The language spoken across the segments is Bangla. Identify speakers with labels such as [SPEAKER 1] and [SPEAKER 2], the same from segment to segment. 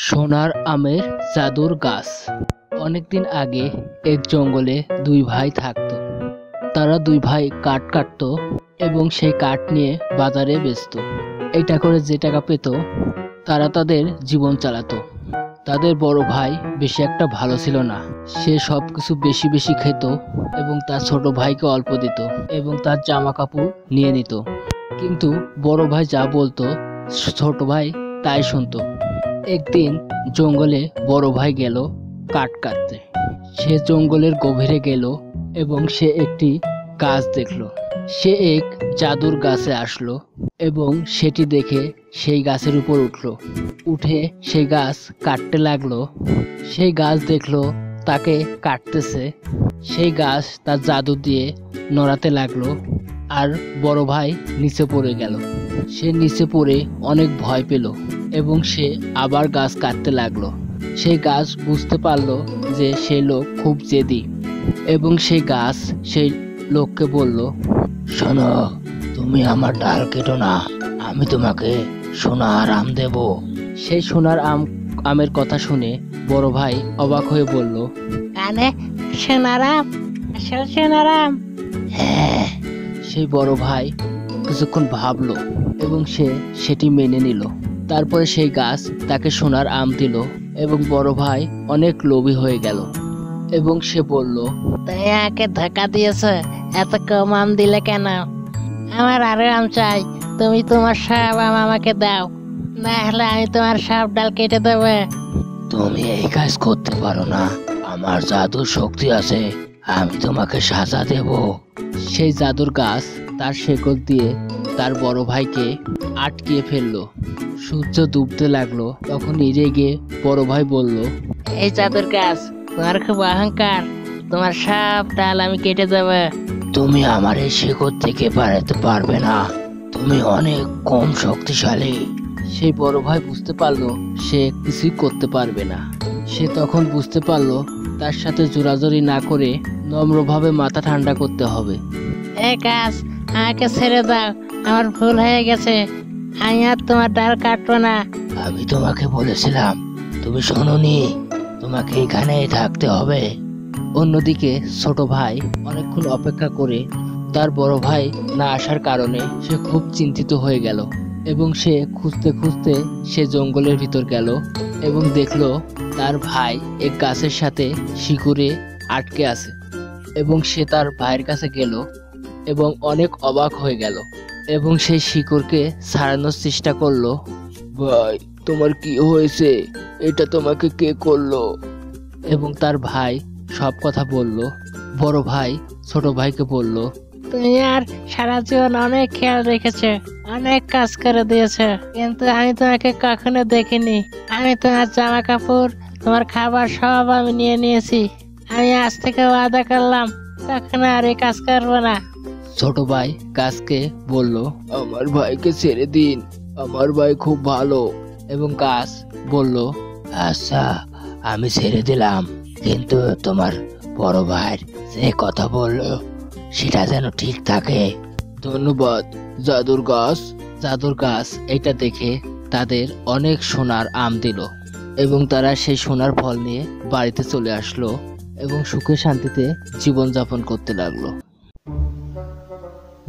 [SPEAKER 1] সোনার আমের জাদুর গাছ। অনেকদিন আগে এক জঙ্গলে দুই ভাই থাকতো। তারা দুই ভাই কাঠ কাটতো এবং সেই কাঠ নিয়ে বাজারে বেচতো। এটা করে যে টাকা পেত তারা তাদের জীবন চালাতো। তাদের বড় ভাই বেশি একটা ভালো ছিল না। সে সবকিছু বেশি বেশি খেত এবং তার ছোট ভাইকে অল্প দিত এবং তার জামা কাপড় নিয়ে নিত। কিন্তু বড় ভাই যা বলতো ছোট ভাই তাই শুনতো। একদিন জঙ্গলে বড় ভাই গেল কাঠ কাটতে। সে জঙ্গলের গভীরে গেল এবং সে একটি গাছ দেখলো। সে এক জাদুর গাছে আসলো এবং সেটি দেখে সেই গাছের উপর উঠলো। উঠে সেই গাছ কাটতে লাগলো। সেই গাছ দেখলো তাকে কাটতেছে। সেই গাছ তার জাদু দিয়ে নড়াতে লাগলো আর বড় ভাই নিচে পড়ে গেল। সে নিচে পড়ে অনেক ভয় পেল এবং সে আবার গাছ কাটতে লাগলো। সেই গাছ বুঝতে পারলো যে সেই লোক খুব জেদি এবং সেই গাছ সেই লোককে বলল, শোনো, তুমি আমার ডাল কেটো না, আমি তোমাকে সোনার আম দেব। সেই সোনার আমের কথা শুনে বড় ভাই অবাক হয়ে বলল,
[SPEAKER 2] আরে সোনার আম, আসল সোনার আম?
[SPEAKER 1] হ্যাঁ। সেই বড় ভাই কিছুক্ষণ ভাবলো এবং সে সেটি মেনে নিল। তারপরে সেই গাছ তাকে সোনার আম দিল এবং বড় ভাই অনেক লোভী হয়ে গেল এবং সে বলল,
[SPEAKER 2] তুমি আমাকে ধোকা দিয়েছো, এত কম আম দিলে কেন? আমার আরো আম চাই। তুমি তোমার সব আম আমাকে দাও, না হলে আমি তোমার সব ডাল কেটে দেবো।
[SPEAKER 1] তুমি এই কাজ করতে পারো না, আমার জাদুর শক্তি আছে, আমি তোমাকে সাজা দেব। সেই জাদুর গাছ তার শেকড় দিয়ে তার বড় ভাইকে আটকিয়ে ফেললো। সূর্য ডুবতে লাগলো। তখনই রেগে বড় ভাই বলল,
[SPEAKER 2] এই জাদুর গাছ, তোমার খুব অহংকার, তোমার সব ডাল আমি কেটে দেবো।
[SPEAKER 1] তুমি আমার এই শেকড় থেকে বাড়াতে পারবে না, তুমি অনেক কম শক্তিশালী। সেই বড় ভাই বুঝতে পারলো সে কিছুই করতে পারবে না। সে তখন বুঝতে পারলো তার সাথে জোরাজুরি না করে নম্রভাবে মাথা ঠান্ডা করতে হবে।
[SPEAKER 2] এই গাছ, আমাকে ছেড়ে দাও, আমার ভুল হয়ে গেছে, আমি আর তোমার ডাল কাটবো না।
[SPEAKER 1] আমি তোমাকে বলেছিলাম, তুমি শোনোনি, তোমাকে এখানেই থাকতে হবে। অন্যদিকে ছোট ভাই অনেকক্ষণ অপেক্ষা করে তার বড় ভাই না আসার কারণে সে খুব চিন্তিত হয়ে গেল এবং সে খুঁজতে খুঁজতে সে জঙ্গলের ভিতর গেল এবং দেখলো তার ভাই এক গাছের সাথে শিকড়ে আটকে আছে এবং সে তার ভাইয়ের কাছে গেল এবং অনেক অবাক হয়ে গেল এবং সেই শিকড়কে ছাড়ানোর চেষ্টা করলো। ভাই, তোমার কি হয়েছে? এটা তোমাকে কে করলো? এবং তার ভাই সব কথা বলল। বড় ভাই ছোট ভাইকে বলল,
[SPEAKER 2] তুমি আর সারা জীবন অনেক খেয়াল রেখেছো, অনেক কাজ করে দিয়েছো, কিন্তু আমি তোমাকে কখনো দেখিনি। আমি তোমার জামা কাপড়, তোমার খাবার সব আমি নিয়ে নিয়েছি। আমি আজ থেকে ওয়াদা করলাম কখনো আর এই কাজ করবো না।
[SPEAKER 1] ছোট ভাই গাছকে বলল, আমার ভাইকে ছেড়ে দিন, আমার ভাই খুব ভালো। এবং গাছ বলল, আচ্ছা, আমি ছেড়ে দিলাম, কিন্তু তোমার বড় ভাইয়ের যে কথা বললো সেটা যেন ঠিক থাকে। ধন্যবাদ জাদুর গাছ। জাদুর গাছ এটা দেখে তাদের অনেক সোনার আম দিল এবং তারা সেই সোনার ফল নিয়ে বাড়িতে চলে আসলো এবং সুখে শান্তিতে জীবনযাপন করতে লাগলো।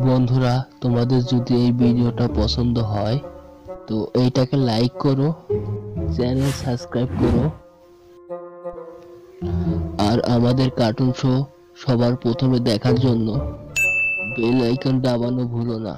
[SPEAKER 1] বন্ধুরা, তোমাদের যদি এই ভিডিওটা পছন্দ হয় তো এইটাকে লাইক করো, চ্যানেল সাবস্ক্রাইব করো আর আমাদের কার্টুন শো সবার প্রথমে দেখার জন্য বেল আইকন দাবানো ভুলো না।